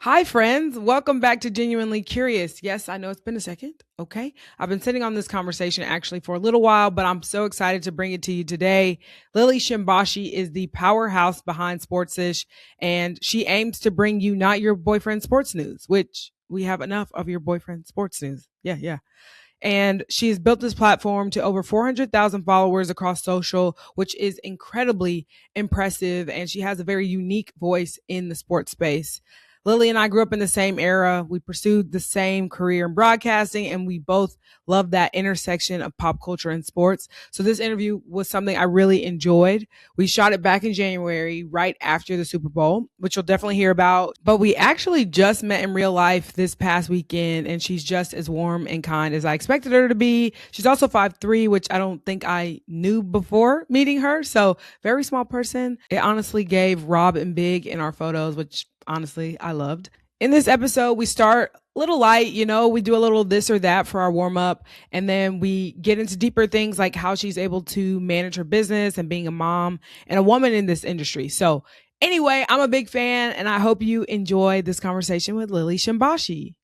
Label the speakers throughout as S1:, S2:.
S1: Hi, friends. Welcome back to Genuinely Curious. Yes, I know it's been a second. Okay. I've been sitting on this conversation actually for a little while, but I'm so excited to bring it to you today. Lily Shimbashi is the powerhouse behind Sportsish, and she aims to bring you not your boyfriend's sports news, which we have enough of your boyfriend's sports news. Yeah. And she's built this platform to over 400,000 followers across social, which is incredibly impressive. And she has a very unique voice in the sports space. Lily and I grew up in the same era. We pursued the same career in broadcasting, and we both love that intersection of pop culture and sports. So this interview was something I really enjoyed. We shot it back in January, right after the Super Bowl, which you'll definitely hear about. But we actually just met in real life this past weekend, and she's just as warm and kind as I expected her to be. She's also 5'3", which I don't think I knew before meeting her. So very small person. It honestly gave Rob and Big in our photos, which honestly I loved. In this episode, we start a little light, we do a little this or that for our warm up. And then we get into deeper things like how she's able to manage her business and being a mom and a woman in this industry. So anyway, I'm a big fan and I hope you enjoy this conversation with Lily Shimbashi.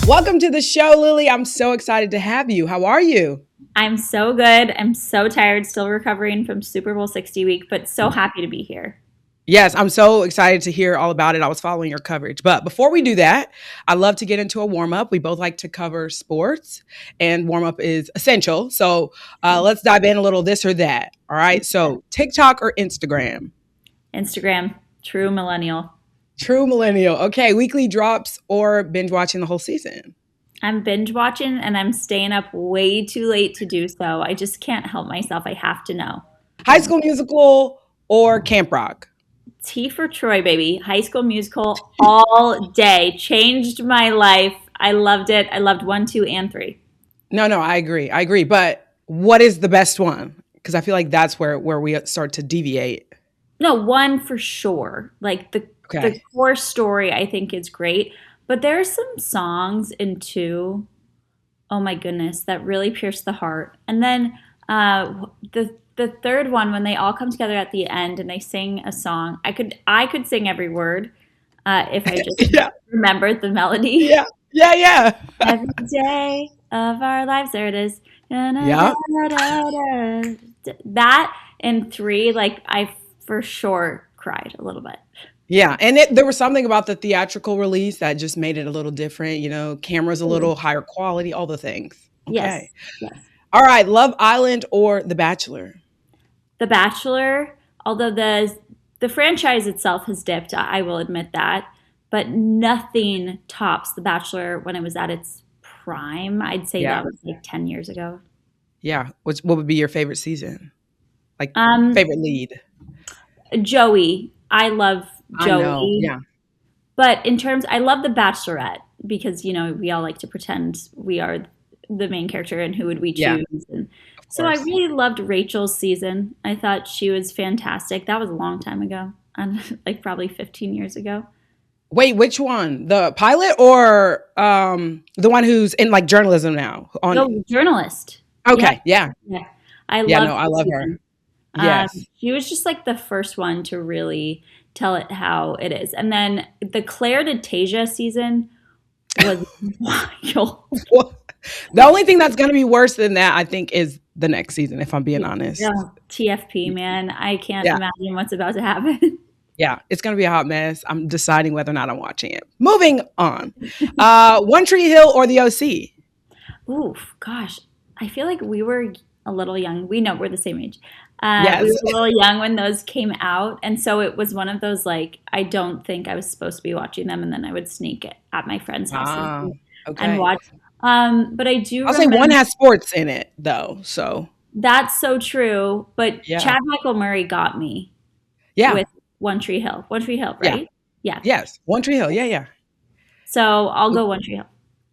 S1: Welcome to the show, Lily. I'm so excited to have you. How are you?
S2: I'm so good. I'm so tired, still recovering from Super Bowl 60 week, but so happy to be here.
S1: Yes, I'm so excited to hear all about it. I was following your coverage. But before we do that, I love to get into a warm up. We both like to cover sports, and warm up is essential. So let's dive in a little this or that. All right. So TikTok or Instagram?
S2: Instagram, true millennial.
S1: True millennial. Okay. Weekly drops or binge watching the whole season?
S2: I'm binge watching and I'm staying up way too late to do so. I just can't help myself. I have to know.
S1: High School Musical or Camp Rock?
S2: T for Troy, baby. High School Musical all day. Changed my life. I loved it. I loved 1, 2, and 3.
S1: No, I agree. But what is the best one? Because I feel like that's where we start to deviate.
S2: No, 1 for sure. Like the core story I think is great. But there are some songs in 2, oh my goodness, that really pierce the heart. And then the third one, when they all come together at the end and they sing a song, I could sing every word if I just
S1: Yeah.
S2: remembered the melody.
S1: Yeah.
S2: Every day of our lives, there it is.
S1: Yeah.
S2: That and 3, like I for sure cried a little bit.
S1: Yeah. And there was something about the theatrical release that just made it a little different, cameras a little higher quality, all the things. Okay.
S2: Yes.
S1: All right. Love Island or The Bachelor?
S2: The Bachelor, although the franchise itself has dipped, I will admit that, but nothing tops The Bachelor when it was at its prime. I'd say
S1: Yeah.
S2: that was like 10 years ago.
S1: Yeah. What would be your favorite season? Like
S2: Um,
S1: favorite lead?
S2: Joey, I love
S1: I know.
S2: Joey,
S1: Yeah.
S2: but I love The Bachelorette because we all like to pretend we are the main character and who would we
S1: Yeah.
S2: choose. And
S1: Of
S2: so I
S1: course.
S2: really loved Rachel's season. I thought she was fantastic. That was a long time ago, and like probably 15 years ago.
S1: Wait, which one? The pilot or the one who's in like journalism now?
S2: No, journalist. Yeah,
S1: Okay. Yeah.
S2: yeah. I
S1: Yeah.
S2: loved
S1: No, I
S2: her
S1: love her.
S2: season.
S1: Yes.
S2: She was just like the first one to really tell it how it is. And then the Claire to Tasia season was wild.
S1: The only thing that's going to be worse than that, I think, is the next season, if I'm being honest.
S2: Yeah, TFP, man. I can't
S1: Yeah.
S2: imagine what's about to happen.
S1: Yeah. It's going to be a hot mess. I'm deciding whether or not I'm watching it. Moving on. One Tree Hill or the OC?
S2: Oof, gosh. I feel like we were a little young. We know we're the same age. We
S1: Yes.
S2: were a little young when those came out. And so it was one of those, like, I don't think I was supposed to be watching them. And then I would sneak it at my friends' houses
S1: Ah,
S2: and
S1: okay.
S2: watch. But I do
S1: I'll say one
S2: remember
S1: has sports in it, though. So,
S2: that's so true. But
S1: yeah.
S2: Chad Michael Murray got me
S1: Yeah.
S2: with One Tree Hill. One Tree Hill,
S1: Yeah.
S2: right? Yeah.
S1: Yes. One Tree Hill. Yeah.
S2: So I'll go One Tree Hill.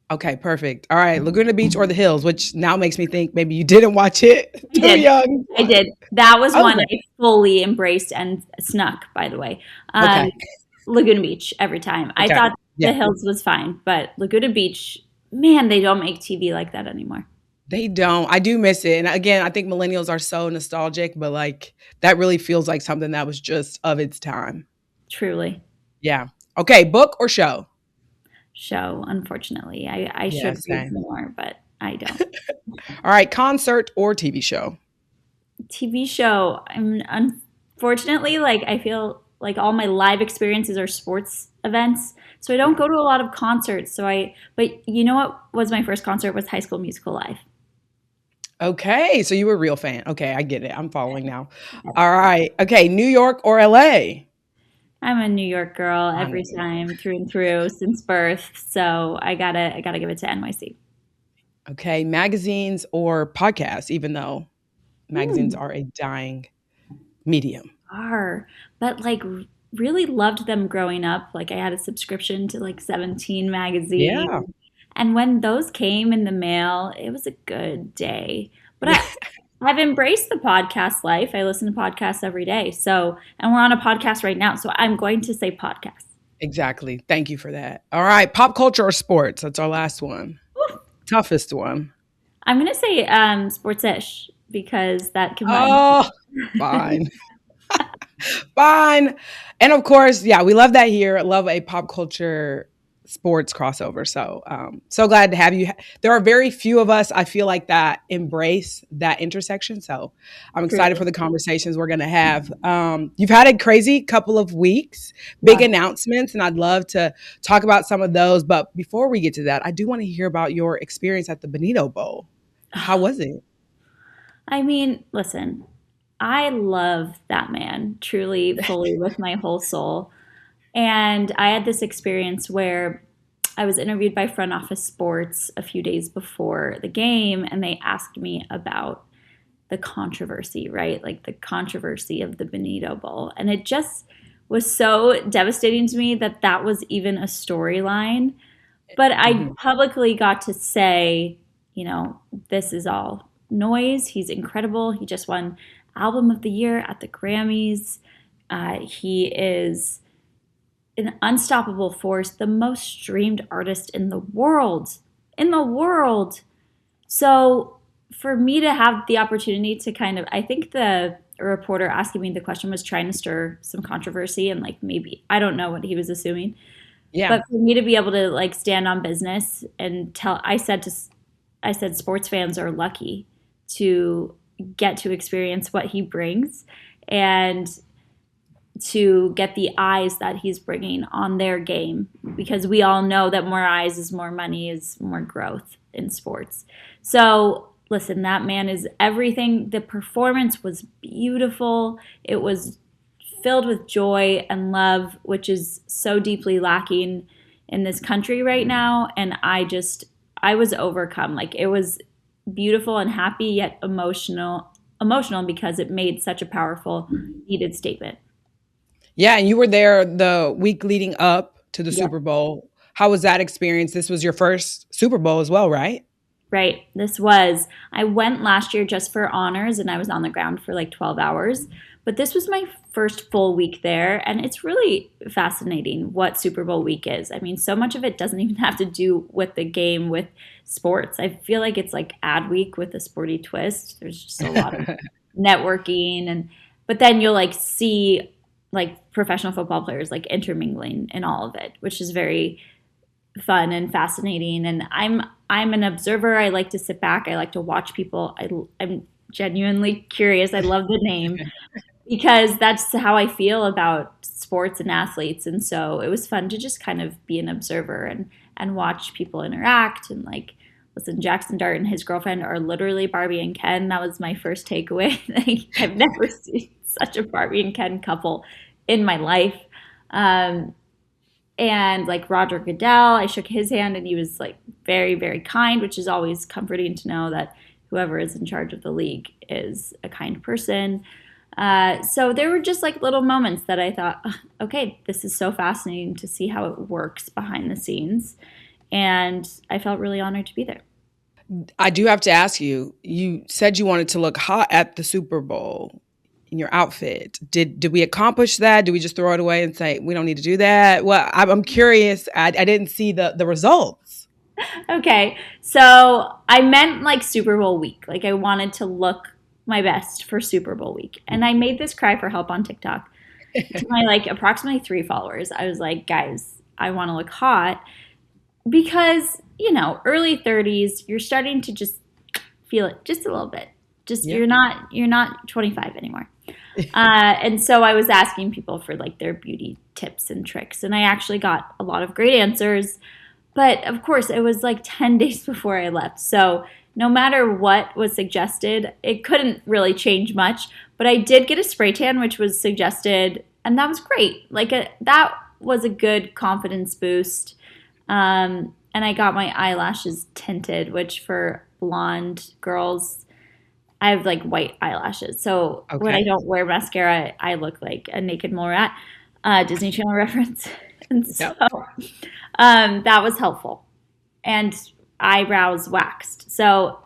S1: Okay, perfect. All right, Laguna Beach or the Hills, which now makes me think maybe you didn't watch it.
S2: I
S1: Too
S2: did.
S1: young.
S2: I did. That was one
S1: Okay.
S2: I fully embraced and snuck, by the way.
S1: Okay.
S2: Laguna Beach every time. I
S1: Okay.
S2: thought
S1: Yeah.
S2: the Hills was fine, but Laguna Beach, man, they don't make TV like that anymore.
S1: They don't. I do miss it. And again, I think millennials are so nostalgic, but like that really feels like something that was just of its time.
S2: Truly.
S1: Yeah. Okay, book or show?
S2: Show, unfortunately. I
S1: Yeah,
S2: should read
S1: same.
S2: more, but I don't.
S1: All right, concert or TV show?
S2: TV show, I'm unfortunately like I feel like all my live experiences are sports events. So I don't
S1: Yeah.
S2: go to a lot of concerts. But you know what was my first concert was High School Musical Live.
S1: Okay, so you were a real fan. Okay, I get it. I'm following now. All right. Okay, New York or LA?
S2: I'm a New York girl
S1: I
S2: every
S1: know.
S2: time through and through since birth. So I gotta give it to NYC.
S1: Okay, magazines or podcasts, even though magazines
S2: Hmm.
S1: are a dying medium.
S2: Are, but like really loved them growing up. Like I had a subscription to like 17
S1: Yeah.
S2: magazine. And when those came in the mail, it was a good day. But I've embraced the podcast life. I listen to podcasts every day. So, and we're on a podcast right now. So I'm going to say podcast.
S1: Exactly. Thank you for that. All right, pop culture or sports? That's our last one.
S2: Woo.
S1: Toughest one.
S2: I'm going to say Sportsish because that combines.
S1: Oh, fine. Fine. And of course, yeah, we love that here. Love a pop culture sports crossover. So, so glad to have you. There are very few of us, I feel like, that embrace that intersection. So I'm excited for
S2: Truly.
S1: the conversations we're going to have. You've had a crazy couple of weeks, big
S2: Yes.
S1: announcements, and I'd love to talk about some of those. But before we get to that, I do want to hear about your experience at the Bonito Bowl. How was it?
S2: I mean, listen, I love that man truly, fully, with my whole soul. And I had this experience where I was interviewed by Front Office Sports a few days before the game, and they asked me about the controversy, right? Like the controversy of the Benito Bowl. And it just was so devastating to me that that was even a storyline. But I
S1: Mhm.
S2: publicly got to say, you know, this is all noise. He's incredible. He just won Album of the Year at the Grammys. He is an unstoppable force, the most streamed artist in the world. In the world. So for me to have the opportunity to kind of, I think the reporter asking me the question was trying to stir some controversy and like maybe, I don't know what he was assuming,
S1: Yeah.
S2: but for me to be able to like stand on business and tell, I said sports fans are lucky to get to experience what he brings and to get the eyes that he's bringing on their game because we all know that more eyes is more money is more growth in sports. So, listen, that man is everything. The performance was beautiful. It was filled with joy and love, which is so deeply lacking in this country right now. And I was overcome. Like it was beautiful and happy, yet emotional because it made such a powerful, needed statement.
S1: Yeah, and you were there the week leading up to the
S2: Yeah.
S1: Super Bowl. How was that experience? This was your first Super Bowl as well, right?
S2: Right. I went last year just for honors and I was on the ground for like 12 hours. But this was my first full week there. And it's really fascinating what Super Bowl week is. I mean, so much of it doesn't even have to do with the game, with sports. I feel like it's like ad week with a sporty twist. There's just a lot of networking but then you'll like see like professional football players like intermingling in all of it, which is very fun and fascinating. And I'm an observer. I like to sit back. I like to watch people. I'm genuinely curious. I love the name because that's how I feel about sports and athletes. And so it was fun to just kind of be an observer and watch people interact and like listen. Jackson Dart and his girlfriend are literally Barbie and Ken. That was my first takeaway. Like, I've never seen such a Barbie and Ken couple in my life. Um, and like Roger Goodell, I shook his hand and he was like very, very kind, which is always comforting to know that whoever is in charge of the league is a kind person. So there were just like little moments that I thought, "Ugh, okay, this is so fascinating to see how it works behind the scenes. And I felt really honored to be there.
S1: I do have to ask you, you said you wanted to look hot at the Super Bowl in your outfit. Did we accomplish that? Did we just throw it away and say we don't need to do that? Well, I'm curious. I didn't see the results.
S2: Okay, so I meant like Super Bowl week. Like I wanted to look my best for Super Bowl week. And I made this cry for help on TikTok to my like approximately 3 followers. I was like, guys, I want to look hot because, early 30s, you're starting to just feel it just a little bit. Just
S1: Yeah.
S2: you're not 25 anymore. And so I was asking people for like their beauty tips and tricks, and I actually got a lot of great answers. But of course, it was like 10 days before I left. So no matter what was suggested, it couldn't really change much. But I did get a spray tan, which was suggested, and that was great. That was a good confidence boost. And I got my eyelashes tinted, which for blonde girls, I have like white eyelashes. So when I
S1: Okay.
S2: don't wear mascara, I look like a naked mole rat. Disney Channel reference. And so
S1: Yep.
S2: that was helpful. And eyebrows waxed. So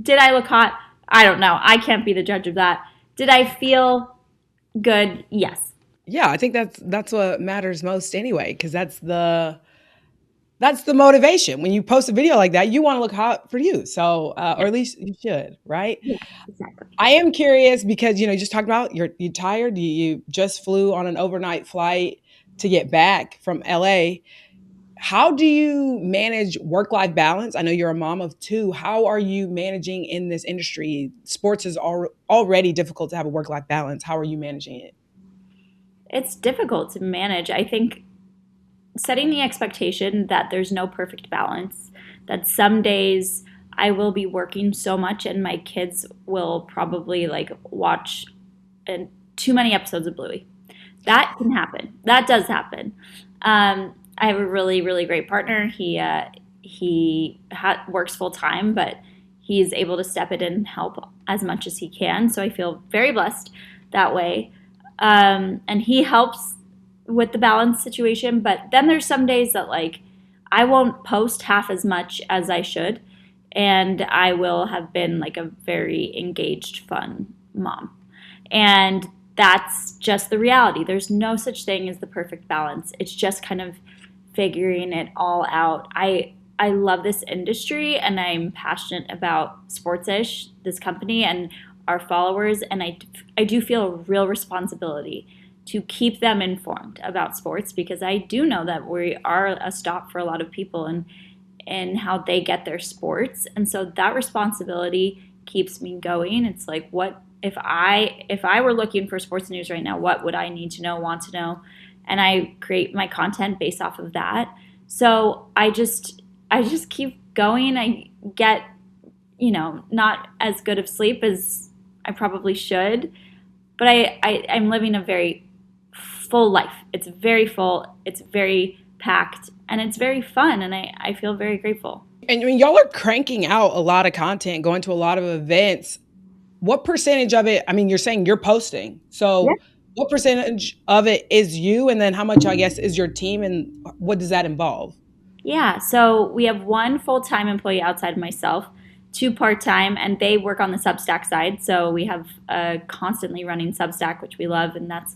S2: did I look hot? I don't know. I can't be the judge of that. Did I feel good? Yes.
S1: Yeah, I think that's what matters most anyway, because that's the motivation. When you post a video like that, you want to look hot for you. So, or
S2: Yeah.
S1: at least you should, right?
S2: Yeah. Exactly.
S1: I am curious because you just talked about you tired. You just flew on an overnight flight to get back from LA. How do you manage work life balance? I know you're a mom of two. How are you managing in this industry? Sports is already difficult to have a work life balance. How are you managing it?
S2: It's difficult to manage. I think setting the expectation that there's no perfect balance, that some days I will be working so much and my kids will probably like watch too many episodes of Bluey. That can happen. That does happen. I have a really, really great partner. He works full time, but he's able to step in and help as much as he can. So I feel very blessed that way. And he helps with the balance situation. But then there's some days that like I won't post half as much as I should, and I will have been like a very engaged, fun mom. And that's just the reality. There's no such thing as the perfect balance. It's just kind of figuring it all out. I love this industry and I'm passionate about Sportsish, this company, and our followers. And I do feel a real responsibility to keep them informed about sports because I do know that we are a stop for a lot of people and how they get their sports. And so that responsibility keeps me going. It's like what if I were looking for sports news right now, what would I need to know, want to know? And I create my content based off of that. So I just keep going. I get, not as good of sleep as I probably should, but I'm living a very full life. It's very full, it's very packed, and it's very fun. And I feel very grateful.
S1: And I mean, y'all are cranking out a lot of content, going to a lot of events. What percentage of it, I mean, you're saying you're posting.
S2: Yeah.
S1: So what percentage of it is you? And then how much, I guess, is your team? And what does that involve?
S2: Yeah, so we have one full-time employee outside of myself, two part-time, and they work on the Substack side. So we have a constantly running Substack, which we love, and that's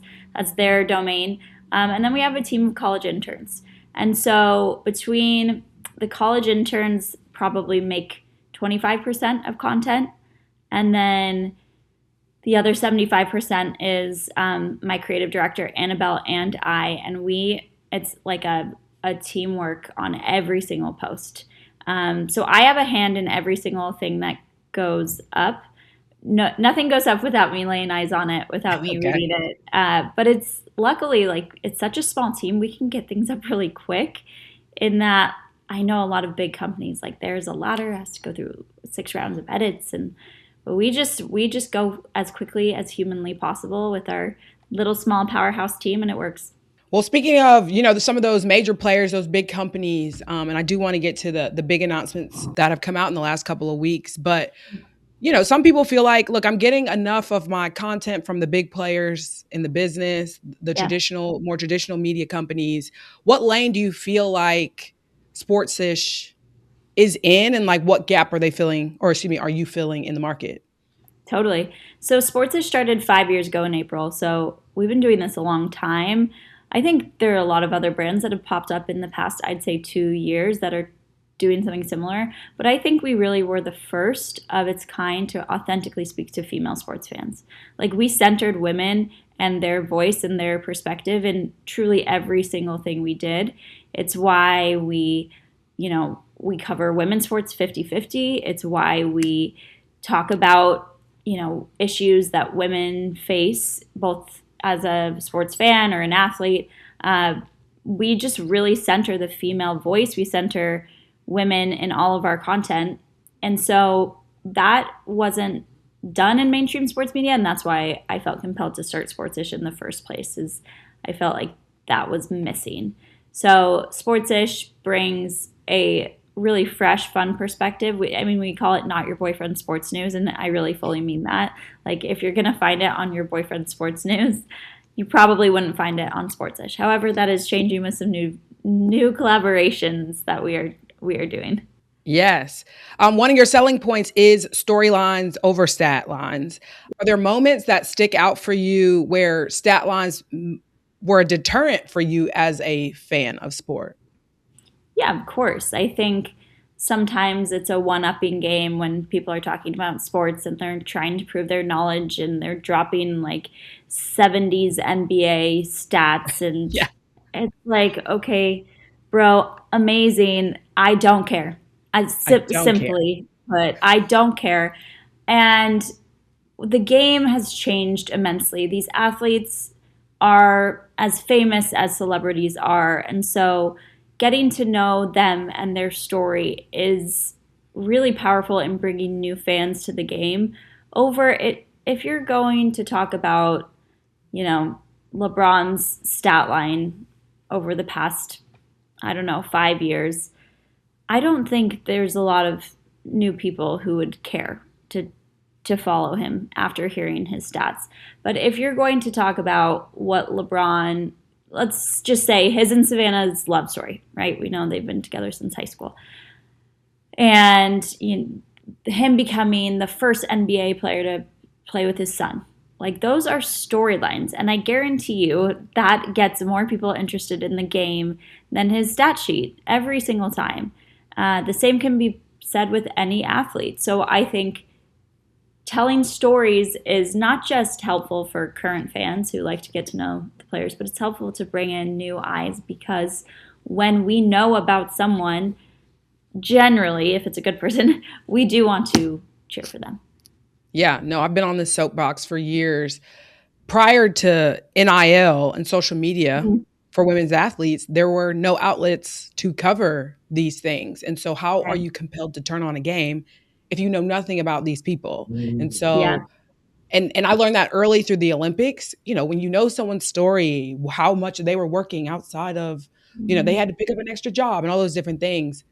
S2: their domain. And then we have a team of college interns. And so between the college interns probably make 25% of content, and then the other 75% is my creative director, Annabelle, and I. And it's like a teamwork on every single post. So I have a hand in every single thing that goes up. No, nothing goes up without me laying eyes on it, without me
S1: Okay.
S2: reading it. But it's luckily like it's such a small team, we can get things up really quick. In that, I know a lot of big companies like there's a ladder, has to go through 6 rounds of edits, and but we just go as quickly as humanly possible with our little small powerhouse team, and it works.
S1: Well, speaking of, some of those major players, those big companies, and I do want to get to the big announcements that have come out in the last couple of weeks, but some people feel like, look, I'm getting enough of my content from the big players in the business, the
S2: Yeah.
S1: more traditional media companies. What lane do you feel like Sportsish is in, and like what gap are they filling, or excuse me, are you filling in the market?
S2: Totally. So Sportsish started 5 years ago in April. So we've been doing this a long time. I think there are a lot of other brands that have popped up in the past, I'd say 2 years, that are doing something similar. But I think we really were the first of its kind to authentically speak to female sports fans. Like, we centered women and their voice and their perspective in truly every single thing we did. It's why we cover women's sports 50-50. It's why we talk about, issues that women face both as a sports fan or an athlete. We just really center the female voice. We center women in all of our content. And so that wasn't done in mainstream sports media, and that's why I felt compelled to start Sportsish in the first place, is I felt like that was missing. So Sportsish brings a really fresh, fun perspective. We call it Not Your Boyfriend's Sports News, and I really fully mean that. Like, if you're going to find it on your boyfriend's sports news, you probably wouldn't find it on Sportsish. However, that is changing with some new collaborations that we are doing.
S1: Yes. One of your selling points is storylines over stat lines. Are there moments that stick out for you where stat lines were a deterrent for you as a fan of sport?
S2: Yeah, of course. I think sometimes it's a one-upping game when people are talking about sports and they're trying to prove their knowledge and they're dropping like 70s NBA stats. And
S1: Yeah.
S2: It's like, okay, bro, amazing. I don't care. Simply put, I don't care. And the game has changed immensely. These athletes are as famous as celebrities are. And so getting to know them and their story is really powerful in bringing new fans to the game. Over it, if you're going to talk about, LeBron's stat line over the past, 5 years, I don't think there's a lot of new people who would care to follow him after hearing his stats. But if you're going to talk about what LeBron, let's just say his and Savannah's love story, right? We know they've been together since high school. And him becoming the first NBA player to play with his son. Like, those are storylines. And I guarantee you that gets more people interested in the game than his stat sheet every single time. The same can be said with any athlete. So I think telling stories is not just helpful for current fans who like to get to know the players, but it's helpful to bring in new eyes, because when we know about someone, generally, if it's a good person, we do want to cheer for them.
S1: Yeah, no, I've been on this soapbox for years. Prior to NIL and social media for women's athletes, there were no outlets to cover these things. And so how are you compelled to turn on a game if you know nothing about these people? And so, and I learned that early through the Olympics, when you know someone's story, how much they were working outside of, they had to pick up an extra job and all those different things.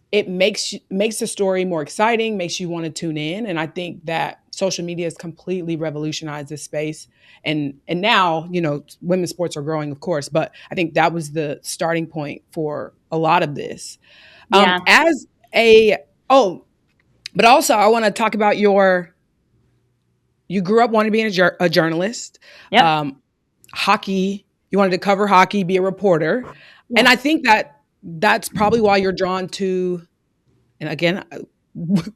S1: It makes the story more exciting, makes you want to tune in. And I think that social media has completely revolutionized this space. And now, women's sports are growing, of course, but I think that was the starting point for a lot of this. But also I want to talk about you grew up wanting to be a journalist.
S2: Yep.
S1: Hockey, you wanted to cover hockey, be a reporter. Yeah. And I think that's probably why you're drawn to, and again,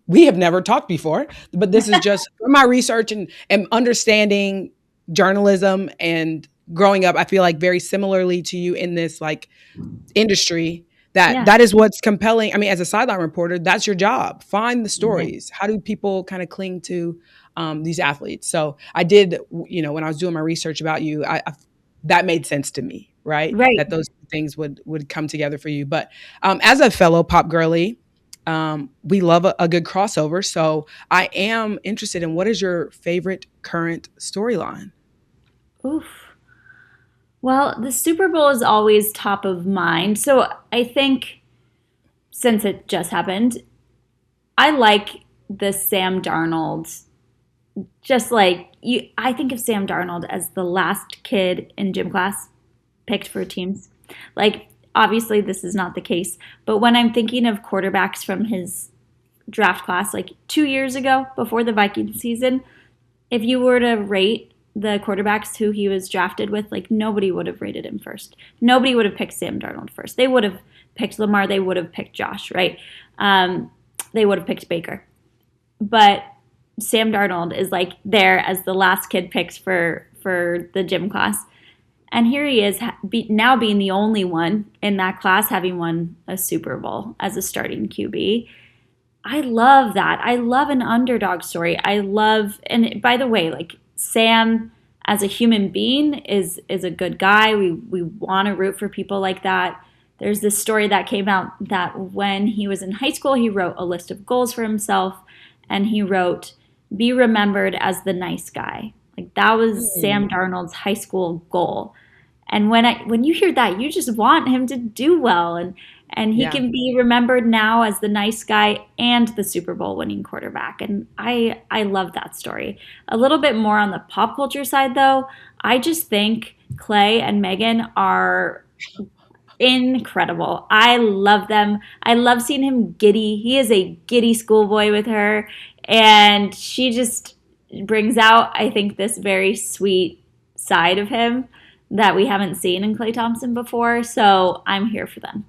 S1: we have never talked before, but this is just from my research and understanding journalism and growing up, I feel like very similarly to you in this like industry, that is what's compelling. I mean, as a sideline reporter, that's your job. Find the stories. How do people kind of cling to these athletes? So I did, when I was doing my research about you, that made sense to me, right? That those things would come together for you. But as a fellow pop girly, we love a good crossover. So I am interested in, what is your favorite current storyline?
S2: Oof. Well, the Super Bowl is always top of mind. So I think, since it just happened, I like the Sam Darnold. Just like I think of Sam Darnold as the last kid in gym class picked for teams. Like, obviously this is not the case, but when I'm thinking of quarterbacks from his draft class, like 2 years ago before the Viking season, if you were to rate the quarterbacks who he was drafted with, like, nobody would have rated him first. Nobody would have picked Sam Darnold first. They would have picked Lamar, they would have picked Josh, right? They would have picked Baker. But Sam Darnold is like there as the last kid picked for the gym class. And here he is now being the only one in that class having won a Super Bowl as a starting QB. I love that. I love an underdog story. And by the way, like Sam as a human being is a good guy. We want to root for people like that. There's this story that came out that when he was in high school, he wrote a list of goals for himself, and he wrote, "Be remembered as the nice guy." Like that was Sam Darnold's high school goal. And when you hear that, you just want him to do well, and he can be remembered now as the nice guy and the Super Bowl winning quarterback. And I love that story. A little bit more on the pop culture side, though, I just think Clay and Megan are incredible. I love them. I love seeing him giddy. He is a giddy schoolboy with her, and she just brings out, I think, this very sweet side of him that we haven't seen in Klay Thompson before. So I'm here for them.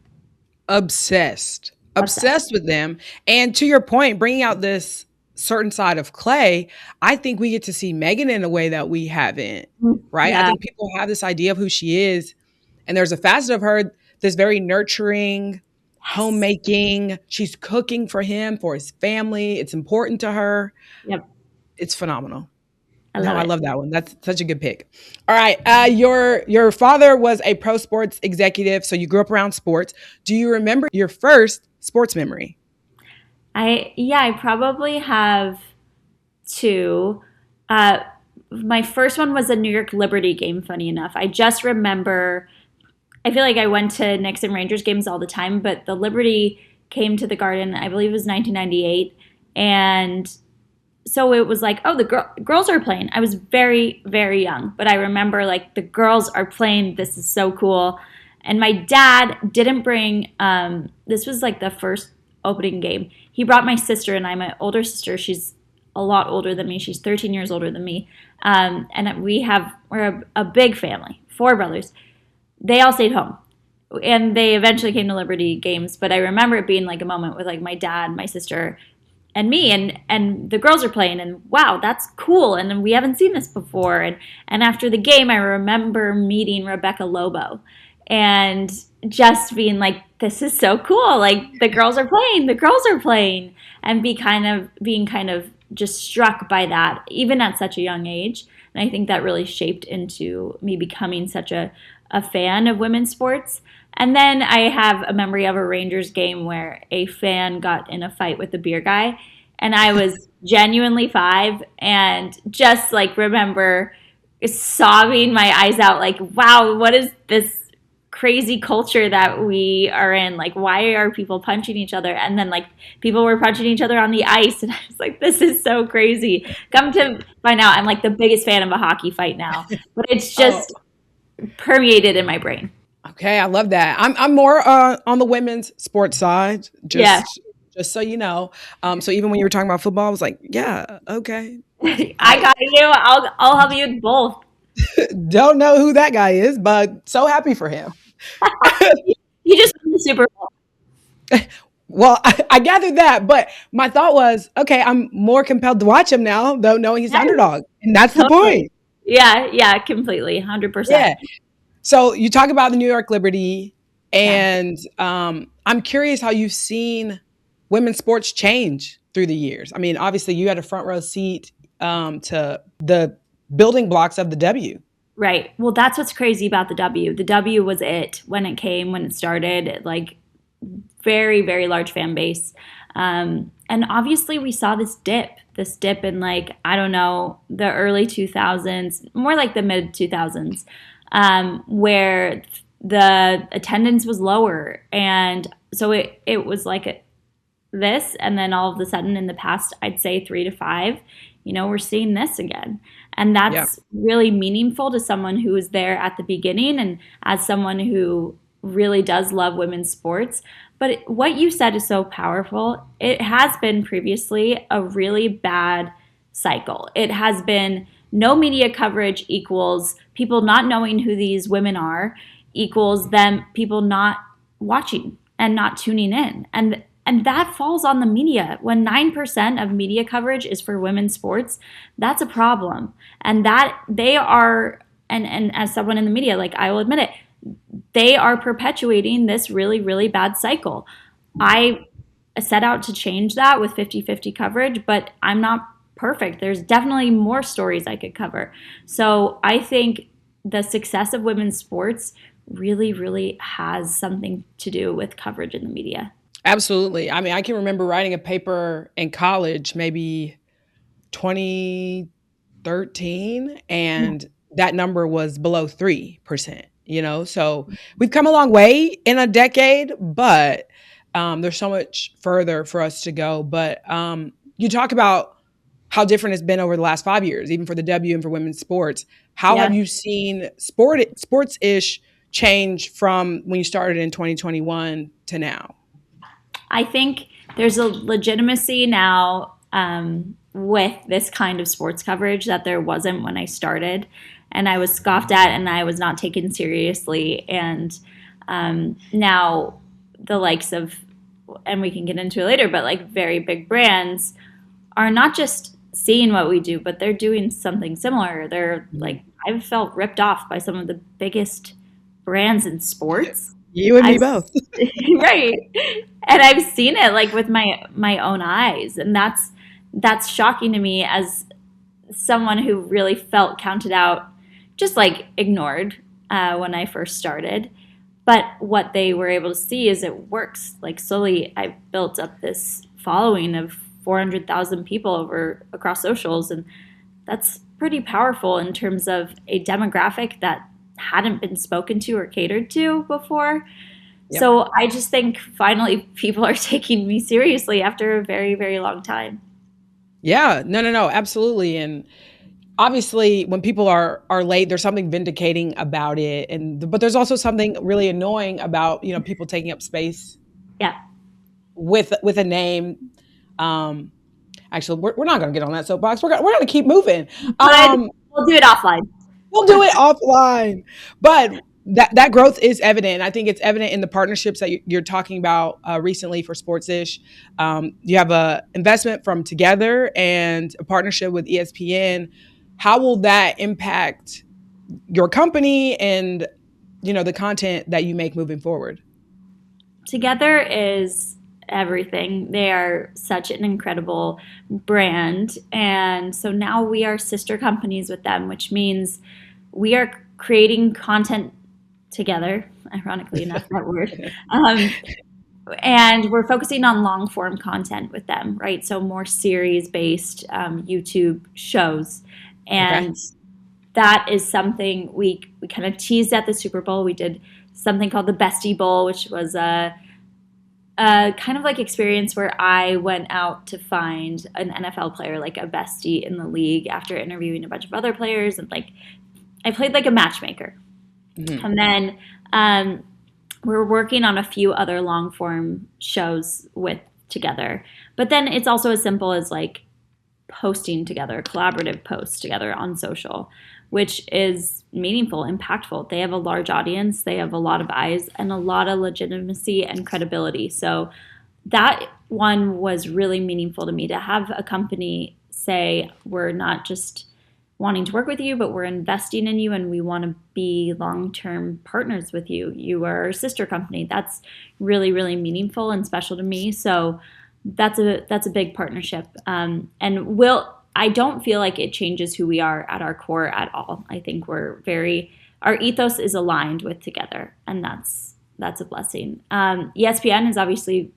S1: Obsessed with them. And to your point, bringing out this certain side of Clay, I think we get to see Megan in a way that we haven't, right? Yeah. I think people have this idea of who she is, and there's a facet of her that's very nurturing, homemaking. She's cooking for him, for his family. It's important to her.
S2: Yep.
S1: It's phenomenal.
S2: I
S1: love that one. That's such a good pick. All right. Your father was a pro sports executive, so you grew up around sports. Do you remember your first sports memory?
S2: I probably have two. My first one was a New York Liberty game, funny enough. I just remember, I feel like I went to Knicks and Rangers games all the time, but the Liberty came to the Garden, I believe it was 1998, and so it was like, oh, the girls are playing. I was very, very young, but I remember like the girls are playing. This is so cool. And my dad didn't bring, this was like the first opening game. He brought my sister and I, my older sister. She's a lot older than me. She's 13 years older than me. And we're a big family, 4 brothers. They all stayed home. And they eventually came to Liberty games. But I remember it being like a moment with like my dad, my sister, and me, and the girls are playing, and wow, that's cool, and we haven't seen this before. And after the game, I remember meeting Rebecca Lobo and just being like, this is so cool. Like the girls are playing, and being kind of just struck by that, even at such a young age. And I think that really shaped into me becoming such a fan of women's sports. And then I have a memory of a Rangers game where a fan got in a fight with the beer guy, and I was genuinely 5 and just like remember sobbing my eyes out like, wow, what is this crazy culture that we are in? Like, why are people punching each other? And then like people were punching each other on the ice, and I was like, this is so crazy. Come to find out, I'm like the biggest fan of a hockey fight now, but it's just permeated in my brain.
S1: Okay, I love that. I'm more on the women's sports side, just so you know. So even when you were talking about football, I was like, yeah, okay.
S2: I got you. I'll help you with both.
S1: Don't know who that guy is, but so happy for him.
S2: He just won the Super Bowl.
S1: Well, I gathered that, but my thought was, okay, I'm more compelled to watch him now, though knowing he's the underdog, and that's the point.
S2: Yeah, completely, 100%.
S1: Yeah. So you talk about the New York Liberty, and I'm curious how you've seen women's sports change through the years. I mean, obviously you had a front row seat to the building blocks of the W.
S2: Right. Well, that's what's crazy about the W. The W was it when it started, like very, very large fan base. And obviously we saw this dip in like, I don't know, the early 2000s, more like the mid 2000s. Where the attendance was lower. And so it was like this. And then all of a sudden in the past, I'd say 3 to 5, we're seeing this again. And that's really meaningful to someone who was there at the beginning and as someone who really does love women's sports. But what you said is so powerful. It has been previously a really bad cycle. It has been no media coverage equals people not knowing who these women are, equals them people not watching and not tuning in. And that falls on the media. When 9% of media coverage is for women's sports, that's a problem. And that they are, and as someone in the media, like I will admit it, they are perpetuating this really, really bad cycle. I set out to change that with 50-50 coverage, but I'm not perfect. There's definitely more stories I could cover. So I think the success of women's sports really, really has something to do with coverage in the media.
S1: Absolutely. I mean, I can remember writing a paper in college, maybe 2013,
S2: Yeah.
S1: and that number was below 3%, So we've come a long way in a decade, but there's so much further for us to go. But you talk about how different it's been over the last 5 years, even for the W and for women's sports. How
S2: Yeah.
S1: have you seen Sportsish change from when you started in 2021 to now?
S2: I think there's a legitimacy now with this kind of sports coverage that there wasn't when I started. And I was scoffed at and I was not taken seriously. And now the likes of, and we can get into it later, but like very big brands are not just seeing what we do, but they're doing something similar. They're like, I've felt ripped off by some of the biggest brands in sports.
S1: You and me
S2: I've
S1: both.
S2: right, and I've seen it like with my own eyes, and that's shocking to me as someone who really felt counted out, just like ignored when I first started. But what they were able to see is it works. Like slowly, I built up this following of 400,000 people over across socials, and that's pretty powerful in terms of a demographic that hadn't been spoken to or catered to before.
S1: Yep.
S2: So I just think finally people are taking me seriously after a very, very long time.
S1: Yeah, no, absolutely. And obviously when people are late, there's something vindicating about it. But there's also something really annoying about, people taking up space
S2: Yeah.
S1: with a name. Actually, we're not going to get on that soapbox. We're going to keep moving.
S2: But we'll do it offline.
S1: We'll do it offline. But that growth is evident. I think it's evident in the partnerships that you're talking about recently for Sportsish. You have a investment from Together and a partnership with ESPN. How will that impact your company and the content that you make moving forward?
S2: Together is everything. They are such an incredible brand. And so now we are sister companies with them, which means we are creating content together, ironically enough, that word. And we're focusing on long form content with them, right? So more series based YouTube shows. And that is something we kind of teased at the Super Bowl. We did something called the Bestie Bowl, which was a kind of like experience where I went out to find an NFL player, like a bestie in the league, after interviewing a bunch of other players, and like I played like a matchmaker. Mm-hmm. And then we're working on a few other long form shows with Together. But then it's also as simple as like posting together, collaborative posts together on social, which is meaningful, impactful. They have a large audience, they have a lot of eyes, and a lot of legitimacy and credibility. So that one was really meaningful to me, to have a company say, we're not just wanting to work with you, but we're investing in you and we want to be long-term partners with you. You are our sister company. That's really, really meaningful and special to me. So that's a big partnership. And I don't feel like it changes who we are at our core at all. I think our ethos is aligned with Together, and that's a blessing. ESPN is obviously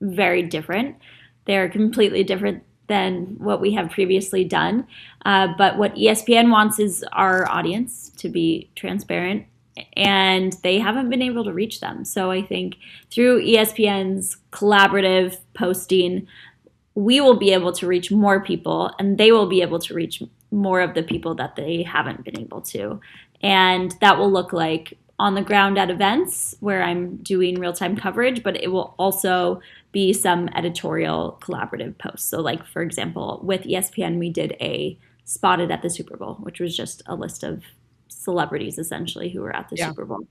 S2: very different. They're completely different than what we have previously done. But what ESPN wants is our audience to be transparent, and they haven't been able to reach them. So I think through ESPN's collaborative posting, we will be able to reach more people, and they will be able to reach more of the people that they haven't been able to. And that will look like on the ground at events where I'm doing real-time coverage, but it will also be some editorial collaborative posts. So like, for example, with ESPN, we did a Spotted at the Super Bowl, which was just a list of celebrities essentially who were at the Super Bowl.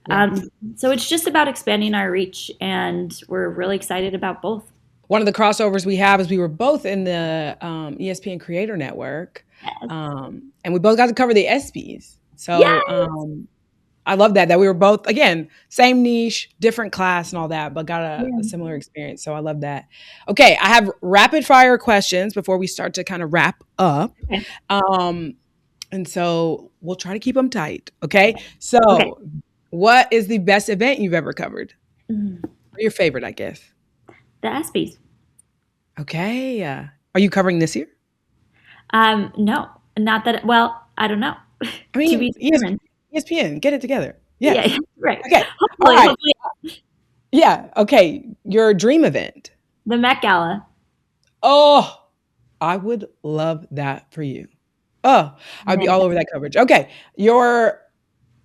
S1: Yeah.
S2: So it's just about expanding our reach, and we're really excited about both.
S1: One of the crossovers we have is we were both in the ESPN Creator Network,
S2: Yes.
S1: and we both got to cover the ESPYs. So
S2: Yes.
S1: I love that we were both, again, same niche, different class and all that, but got a
S2: Yeah.
S1: similar experience. So I love that. Okay, I have rapid fire questions before we start to kind of wrap up.
S2: Okay.
S1: And so we'll try to keep them tight. Okay.
S2: Okay.
S1: So what is the best event you've ever covered?
S2: Mm.
S1: Or your favorite, I guess.
S2: The ESPYs.
S1: Okay. Are you covering this year?
S2: No, not that. Well, I don't know.
S1: I mean,
S2: To be determined.
S1: ESPN, get it together.
S2: Yeah,
S1: Yes.
S2: right.
S1: Okay.
S2: Hopefully,
S1: All right.
S2: hopefully,
S1: Yeah. Okay. Your dream event.
S2: the Met Gala.
S1: Oh, I would love that for you. Oh, I'd be all over that coverage. Okay. Your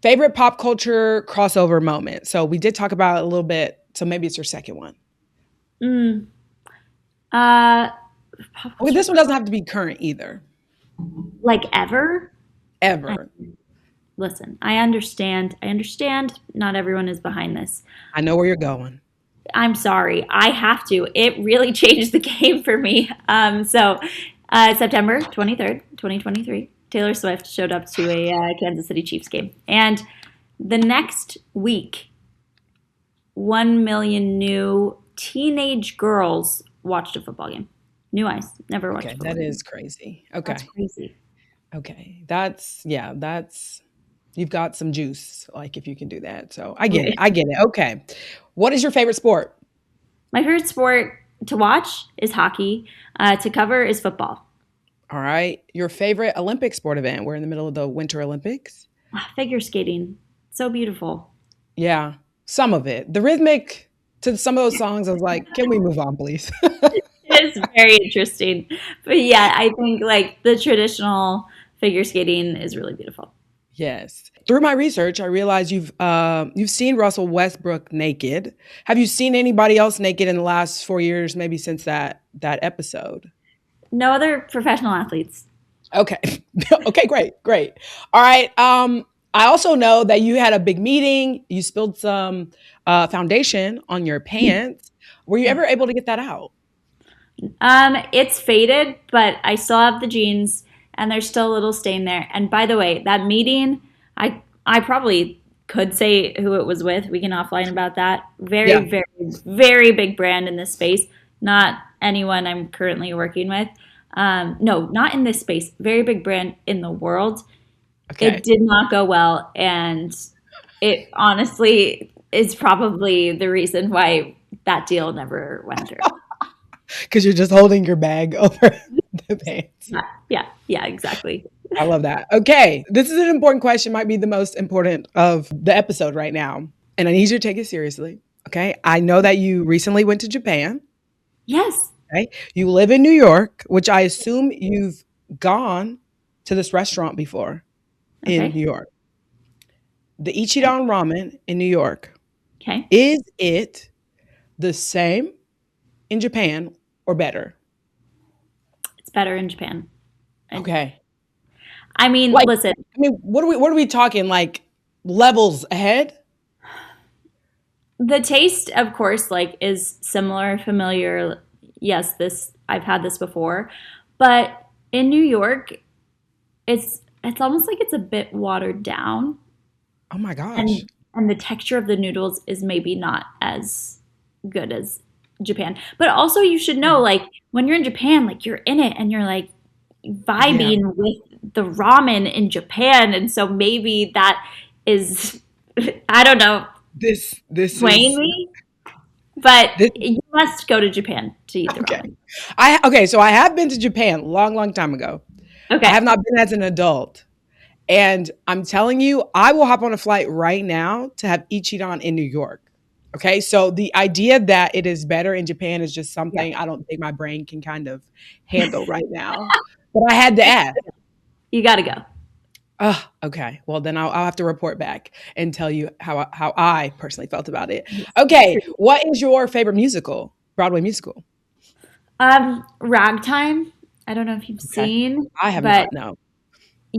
S1: favorite pop culture crossover moment. So we did talk about it a little bit. So maybe it's your second one.
S2: Mm.
S1: Okay, this one doesn't have to be current either.
S2: Like ever?
S1: Ever.
S2: Listen, I understand. I understand not everyone is behind this.
S1: I know where you're going.
S2: I'm sorry. I have to. It really changed the game for me. September 23rd, 2023, Taylor Swift showed up to a Kansas City Chiefs game. And the next week, 1 million new teenage girls watched a football game. New eyes. Never watched a football game.
S1: That is crazy. Okay.
S2: That's crazy.
S1: Okay. That's you've got some juice, like if you can do that. So I get it. I get it. Okay. What is your favorite sport?
S2: My favorite sport to watch is hockey. To cover is football.
S1: All right. Your favorite Olympic sport event? We're in the middle of the Winter Olympics.
S2: Figure skating. So beautiful.
S1: Yeah. Some of it. The rhythmic to some of those songs, I was like, can we move on, please?
S2: It's very interesting. But yeah, I think like the traditional figure skating is really beautiful.
S1: Yes. Through my research, I realized you've seen Russell Westbrook naked. Have you seen anybody else naked in the last 4 years, maybe since that episode?
S2: No other professional athletes.
S1: Okay. Okay, great. All right. I also know that you had a big meeting. You spilled some foundation on your pants. Were you ever able to get that out?
S2: It's faded, but I still have the jeans, and there's still a little stain there. And by the way, that meeting, I probably could say who it was with. We can offline about that. Very, very big brand in this space. Not anyone I'm currently working with. No, not in this space. Very big brand in the world.
S1: Okay.
S2: It did not go well, and it honestly is probably the reason why that deal never went through.
S1: Because you're just holding your bag over the pants.
S2: Yeah, exactly.
S1: I love that. Okay. This is an important question, might be the most important of the episode right now. And I need you to take it seriously. Okay. I know that you recently went to Japan.
S2: Yes.
S1: Okay. You live in New York, which I assume you've gone to this restaurant before in New York. The Ichiran Ramen in New York.
S2: Okay.
S1: Is it the same in Japan or better?
S2: It's better in Japan.
S1: Okay.
S2: I mean,
S1: like,
S2: listen.
S1: I mean, what are we talking? Like levels ahead?
S2: The taste, of course, like is similar, familiar. Yes, I've had this before, but in New York, it's almost like it's a bit watered down.
S1: Oh my gosh!
S2: And the texture of the noodles is maybe not as good as Japan. But also, you should know, like when you're in Japan, like you're in it and you're like vibing with the ramen in Japan, and so maybe that is, I don't know.
S1: This
S2: swaying me, but you must go to Japan to eat the ramen.
S1: So I have been to Japan long time ago. Okay. I have not been as an adult. And I'm telling you, I will hop on a flight right now to have Ichiran in New York. Okay. So the idea that it is better in Japan is just something I don't think my brain can kind of handle right now. But I had to ask.
S2: You got to go.
S1: Oh, okay. Well, then I'll have to report back and tell you how I personally felt about it. Okay. What is your favorite musical, Broadway musical?
S2: Ragtime. I don't know if you've seen.
S1: I have not, no.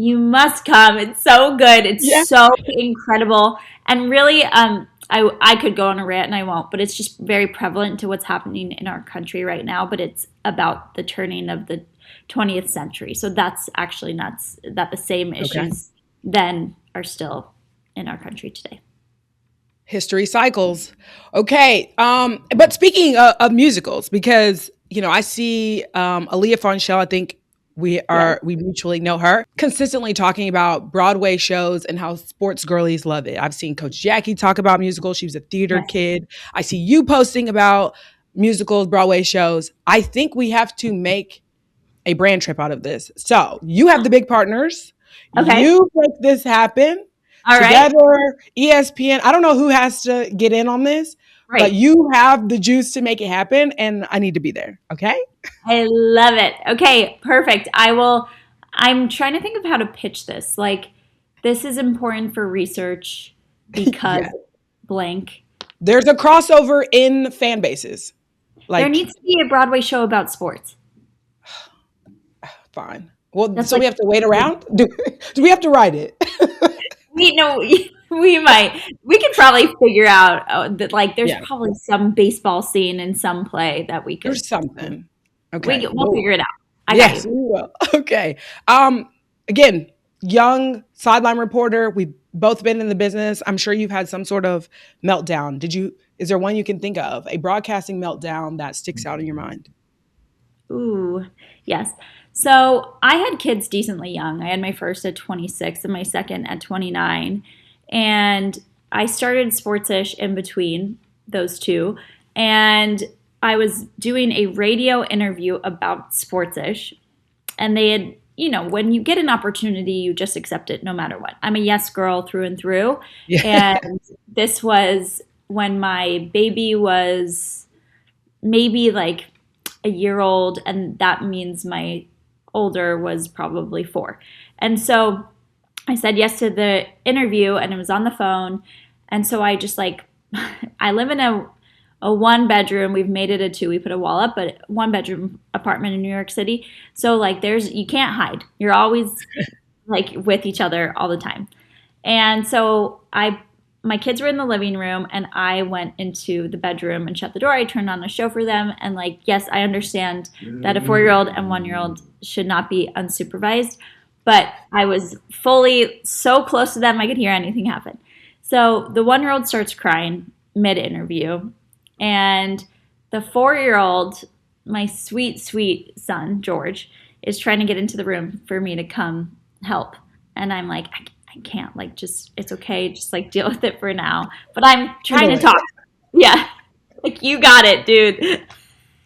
S2: You must come. It's so good. It's
S1: Yeah.
S2: so incredible. And really, I could go on a rant and I won't, but it's just very prevalent to what's happening in our country right now. But it's about the turning of the 20th century. So that's actually nuts that the same
S1: Okay.
S2: issues then are still in our country today.
S1: History cycles. Okay. But speaking of musicals, because I see Aaliyah Fonshell, I think
S2: Yes.
S1: we mutually know her, consistently talking about Broadway shows and how sports girlies love it. I've seen Coach Jackie talk about musicals. She was a theater
S2: Yes.
S1: kid. I see you posting about musicals, Broadway shows. I think we have to make a brand trip out of this. So you have the big partners.
S2: Okay.
S1: You make this happen
S2: All right.
S1: together. ESPN. I don't know who has to get in on this, but
S2: Right.
S1: you have the juice to make it happen, and I need to be there. Okay.
S2: I love it. Okay, perfect. I will. I'm trying to think of how to pitch this. Like, this is important for research because
S1: Yeah.
S2: blank.
S1: There's a crossover in fan bases.
S2: There
S1: Like,
S2: needs to be a Broadway show about sports.
S1: fine. Well,
S2: That's
S1: so we
S2: like
S1: have to wait around? Do we have to write it?
S2: we know we might. We could probably figure out that like there's
S1: Yeah.
S2: probably some baseball scene in some play that we could.
S1: There's something. Okay.
S2: We'll figure it out. I got
S1: Yes,
S2: you.
S1: we will. Okay. Again, young sideline reporter. We've both been in the business. I'm sure you've had some sort of meltdown. Is there one you can think of? A broadcasting meltdown that sticks out in your mind?
S2: Ooh, yes. So I had kids decently young. I had my first at 26 and my second at 29. And I started Sportsish in between those two. And I was doing a radio interview about Sportsish. And they had, when you get an opportunity, you just accept it no matter what. I'm a yes girl through and through.
S1: Yeah.
S2: And this was when my baby was maybe like a year old, and that means my older was probably 4. And so I said yes to the interview, and it was on the phone. And so I just like, I live in a 1-bedroom. We've made it a 2. We put a wall up, but 1-bedroom apartment in New York City. So like, you can't hide. You're always like with each other all the time. And so my kids were in the living room and I went into the bedroom and shut the door. I turned on a show for them. And like, yes, I understand that a 4-year-old and 1-year-old should not be unsupervised, but I was fully so close to them I could hear anything happen. So the 1-year-old starts crying mid-interview, and the 4-year-old, my sweet, sweet son, George, is trying to get into the room for me to come help. And I'm like, I can't, like, just, it's okay, just like deal with it for now. But I'm trying to talk. Yeah. Like, you got it, dude.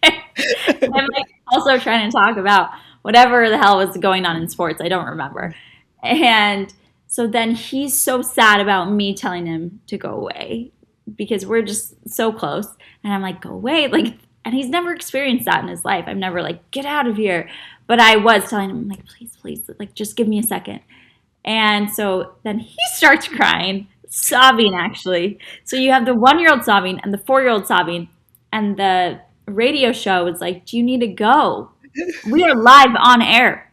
S2: I'm like also trying to talk about whatever the hell was going on in sports. I don't remember. And so then he's so sad about me telling him to go away because we're just so close. And I'm like, go away. Like, and he's never experienced that in his life. I'm never like, get out of here. But I was telling him, like, please, like, just give me a second. And so then he starts crying, sobbing actually. So you have the 1-year-old sobbing and the 4-year-old sobbing. And the radio show was like, do you need to go? We are live on air.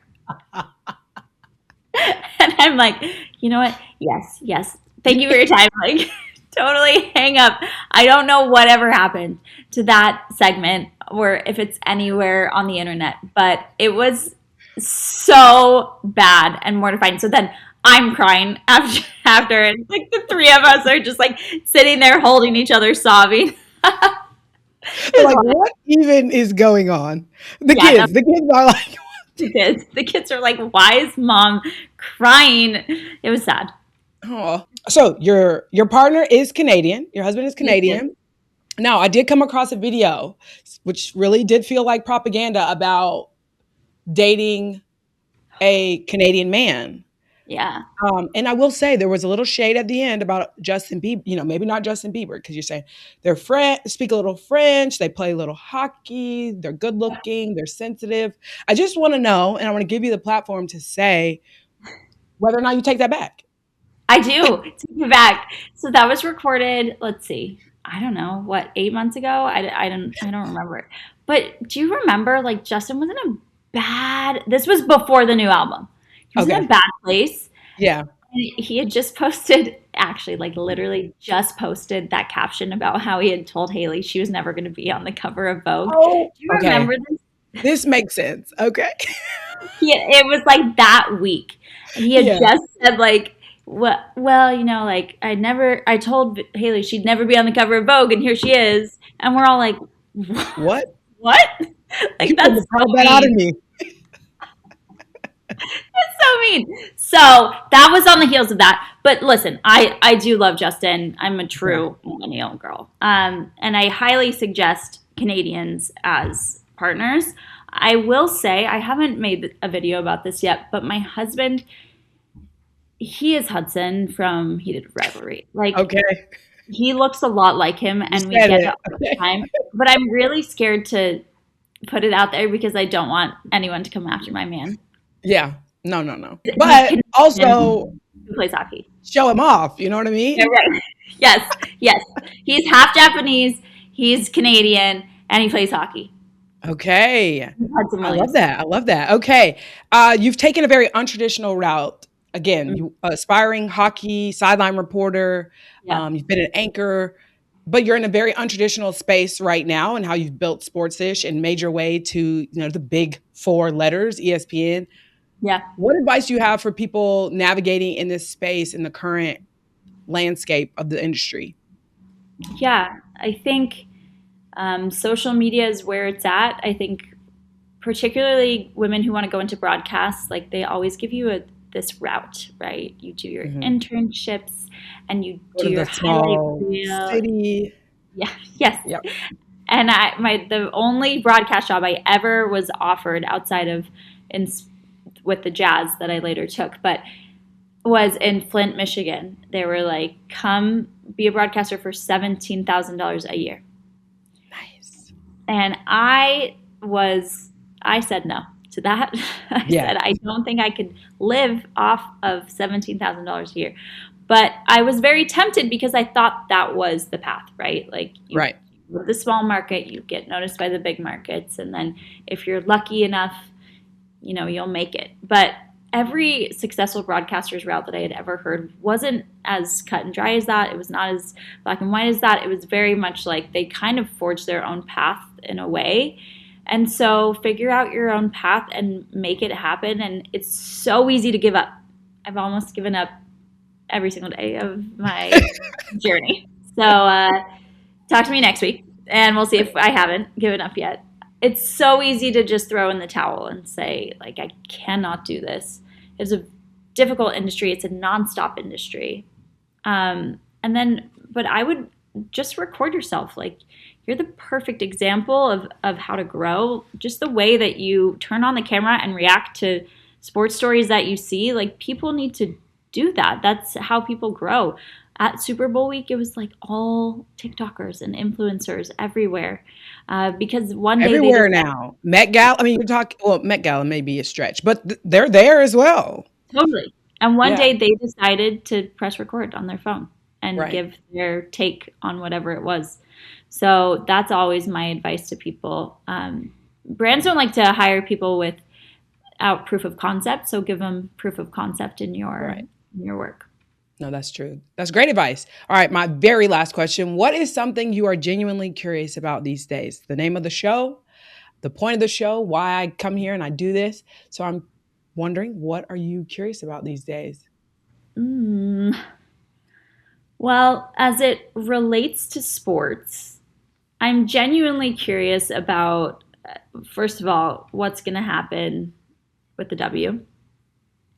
S2: And I'm like, you know what? Yes. Thank you for your time. Like, totally hang up. I don't know whatever happened to that segment or if it's anywhere on the internet, but it was so bad and mortifying. So then I'm crying after and like the 3 of us are just like sitting there holding each other sobbing.
S1: Like, what even is going on? The kids are like,
S2: the kids are like, why is mom crying? It was sad.
S1: oh. So your partner is Canadian. Your husband is Canadian. Now, I did come across a video which really did feel like propaganda about dating a Canadian man.
S2: Yeah.
S1: And I will say there was a little shade at the end about Justin Bieber, maybe not Justin Bieber, because you're saying they're speak a little French, they play a little hockey, they're good looking, they're sensitive. I just want to know, and I want to give you the platform to say whether or not you take that back.
S2: I do take it back. So that was recorded, let's see, I don't know, what, 8 months ago? I don't remember. But do you remember, like, Justin was in a this was before the new album. He was in a
S1: Okay.
S2: bad place.
S1: Yeah.
S2: He had just posted, actually, like literally just posted that caption about how he had told Haley she was never going to be on the cover of Vogue.
S1: Oh,
S2: Do you
S1: okay.
S2: remember this?
S1: This makes sense. Okay.
S2: It was like that week. He had
S1: Yeah.
S2: just said like, well, like I told Haley she'd never be on the cover of Vogue, and here she is, and we're all like,
S1: What?
S2: what?
S1: You
S2: Like
S1: couldn't
S2: that's
S1: have
S2: so
S1: pulled that out of
S2: mean.
S1: me.
S2: So mean. So that was on the heels of that. But listen, I do love Justin. I'm a
S1: Yeah.
S2: true millennial girl. And I highly suggest Canadians as partners. I will say I haven't made a video about this yet, but my husband, he is Hudson from Heated Rivalry. Like
S1: Okay.
S2: he looks a lot like him,
S1: You
S2: and we
S1: said
S2: get
S1: it.
S2: it all the
S1: Okay.
S2: time. But I'm really scared to put it out there because I don't want anyone to come after my man.
S1: Yeah. No, no, no.
S2: He's
S1: But
S2: Canadian
S1: also
S2: who plays hockey.
S1: show him off. You know what I
S2: Yeah,
S1: mean?
S2: right. Yes, yes. He's half Japanese, he's Canadian, and he plays hockey.
S1: Okay.
S2: Hudson
S1: I love
S2: Williams.
S1: that. I love that. Okay. You've taken a very untraditional route. Again,
S2: Mm,
S1: you aspiring hockey sideline reporter.
S2: yeah,
S1: You've been an anchor, but you're in a very untraditional space right now, and how you've built Sportsish and made your way to the big four letters, ESPN.
S2: yeah,
S1: What advice do you have for people navigating in this space in the current landscape of the industry?
S2: yeah. I think social media is where it's at. I think particularly women who want to go into broadcast, like they always give you this route, right? You do your
S1: Mhm.
S2: internships and you
S1: Go
S2: do
S1: to
S2: your
S1: the
S2: highlight
S1: small
S2: reel.
S1: city.
S2: Yeah, yes.
S1: Yep.
S2: And the only broadcast job I ever was offered outside of in with the Jazz that I later took, but was in Flint, Michigan. They were like, "Come be a broadcaster for $17,000 a year,"
S1: Nice.
S2: and I said no to that. I
S1: Yeah.
S2: said I don't think I could live off of $17,000 a year, but I was very tempted because I thought that was the path, right? Like you
S1: Right.
S2: with the small market, you get noticed by the big markets, and then if you're lucky enough, you'll make it. But every successful broadcaster's route that I had ever heard wasn't as cut and dry as that. It was not as black and white as that. It was very much like they kind of forged their own path in a way. And so figure out your own path and make it happen. And it's so easy to give up. I've almost given up every single day of my journey. So talk to me next week and we'll see if I haven't given up yet. It's so easy to just throw in the towel and say, like, I cannot do this. It's a difficult industry. It's a nonstop industry. But I would just record yourself. Like, you're the perfect example of how to grow. Just the way that you turn on the camera and react to sports stories that you see. Like, people need to do that. That's how people grow. At Super Bowl week, it was like all TikTokers and influencers everywhere. Because one day they
S1: Everywhere
S2: just
S1: now. Met Gala. I mean, you're talking. Well, Met Gala may be a stretch, but they're there as well.
S2: totally. And one
S1: Yeah.
S2: day they decided to press record on their phone and
S1: Right.
S2: give their take on whatever it was. So that's always my advice to people. Brands don't like to hire people without proof of concept, so give them proof of concept in
S1: Right.
S2: your work.
S1: No, that's true. That's great advice. All right, my very last question. What is something you are genuinely curious about these days? The name of the show, the point of the show, why I come here and I do this. So I'm wondering, what are you curious about these days?
S2: Mm. Well, as it relates to sports, I'm genuinely curious about, first of all, what's going to happen with the W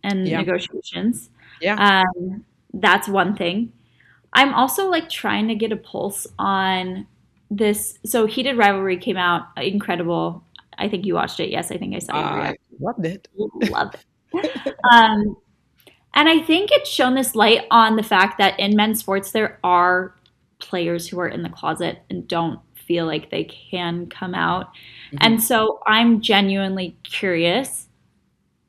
S2: and
S1: Yeah.
S2: negotiations.
S1: Yeah.
S2: That's one thing. I'm also like trying to get a pulse on this. So Heated Rivalry came out, incredible. I think you watched it. Yes, I think I saw you
S1: I
S2: react.
S1: loved it.
S2: Love it. Um, and I think it's shown this light on the fact that in men's sports, there are players who are in the closet and don't feel like they can come out.
S1: Mhm.
S2: And so I'm genuinely curious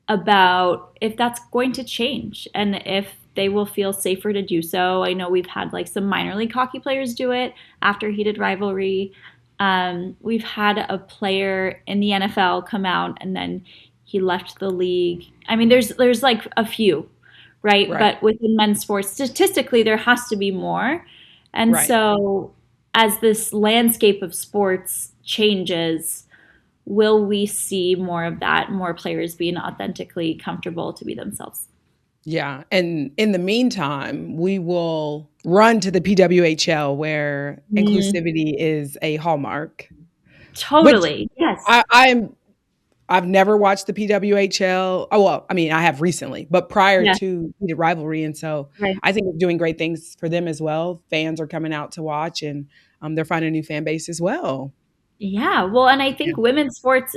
S2: about if that's going to change and if they will feel safer to do so. I know we've had like some minor league hockey players do it after Heated Rivalry. We've had a player in the NFL come out and then he left the league. I mean, there's like a few, right?
S1: Right.
S2: But within men's sports, statistically, there has to be more. And
S1: Right.
S2: so, as this landscape of sports changes, will we see more of that, more players being authentically comfortable to be themselves?
S1: Yeah. And in the meantime, we will run to the PWHL where
S2: Mm,
S1: inclusivity is a hallmark, which
S2: totally. Yes.
S1: I've never watched the PWHL. Oh, well, I mean, I have recently, but prior
S2: Yeah.
S1: to the rivalry. And so
S2: Right.
S1: I think it's doing great things for them as well. Fans are coming out to watch and they're finding a new fan base as well.
S2: Yeah. Well, and I
S1: Yeah.
S2: think women's sports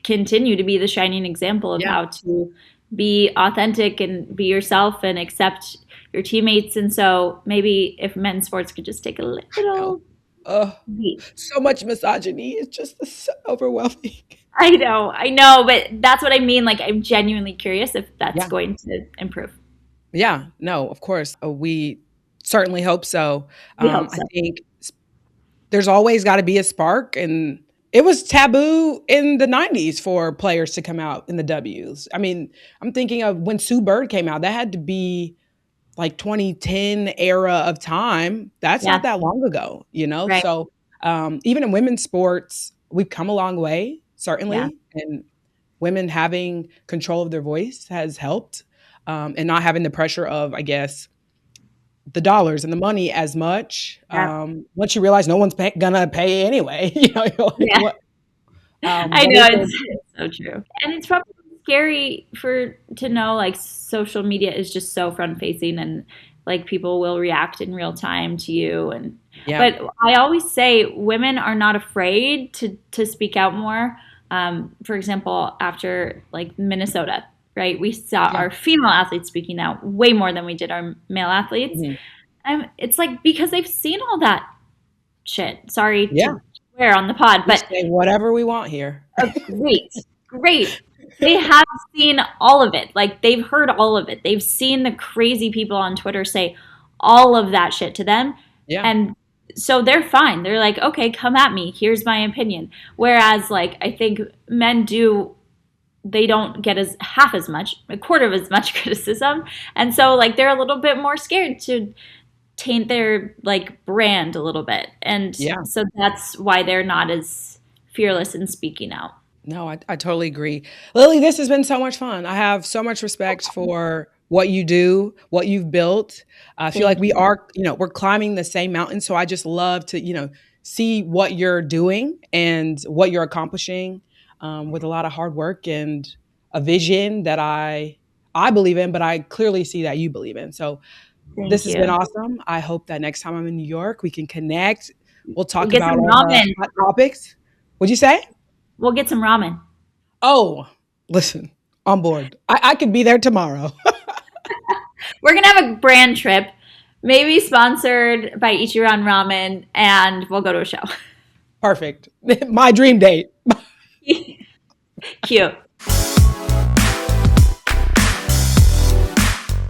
S2: continue to be the shining example of
S1: Yeah.
S2: how to be authentic and be yourself and accept your teammates. And so maybe if men's sports could just take a
S1: No.
S2: little
S1: Oh,
S2: beat.
S1: so much misogyny. It's just so overwhelming.
S2: I know, but that's what I mean. Like, I'm genuinely curious if that's
S1: Yeah.
S2: going to improve.
S1: Yeah. No, of course. We certainly hope so.
S2: We hope
S1: I
S2: so.
S1: think there's always got to be a spark. And it was taboo in the 90s for players to come out in the W's. I mean, I'm thinking of when Sue Bird came out, that had to be like 2010 era of time. That's
S2: Yeah.
S1: not that long ago, you know?
S2: Right.
S1: So even in women's sports, we've come a long way,
S2: Yeah.
S1: certainly. And women having control of their voice has helped, and not having the pressure of, I guess, the dollars and the money as much.
S2: Yeah.
S1: Once you realize no one's gonna pay anyway, you know, you're like,
S2: Yeah.
S1: what?
S2: I
S1: What
S2: know
S1: is there?
S2: it's so true. And it's probably scary for to know like social media is just so front facing and like people will react in real time to you and
S1: Yeah,
S2: but I always say women are not afraid to speak out more. For example, after like Minnesota, right? We saw
S1: yeah,
S2: our female athletes speaking out way more than we did our male athletes.
S1: mhm,
S2: And it's like because they've seen all that shit. Sorry
S1: yeah.
S2: to swear on the pod,
S1: We
S2: but
S1: say whatever we want here.
S2: great, great. They have seen all of it. Like they've heard all of it. They've seen the crazy people on Twitter say all of that shit to them.
S1: Yeah,
S2: And so they're fine. They're like, okay, come at me. Here's my opinion. Whereas, like, I think men do, they don't get as half as much, a quarter of as much criticism. And so, like, they're a little bit more scared to taint their, like, brand a little bit. And
S1: yeah.
S2: so that's why they're not as fearless in speaking out.
S1: No, I totally agree. Lily, this has been so much fun. I have so much respect for what you do, what you've built. I feel like
S2: Thank
S1: we
S2: you.
S1: are, we're climbing the same mountain. So I just love to, see what you're doing and what you're accomplishing, with a lot of hard work and a vision that I believe in, but I clearly see that you believe in. So this
S2: Thank
S1: has been
S2: you.
S1: awesome. I hope that next time I'm in New York, we can connect. We'll
S2: We'll
S1: talk
S2: get
S1: about
S2: some
S1: all the
S2: ramen.
S1: hot topics. What'd you say?
S2: We'll get some ramen.
S1: Oh, listen, on board. I could be there tomorrow.
S2: We're gonna have a brand trip, maybe sponsored by Ichiran Ramen, and we'll go to a show.
S1: Perfect. My dream date.
S2: Cute.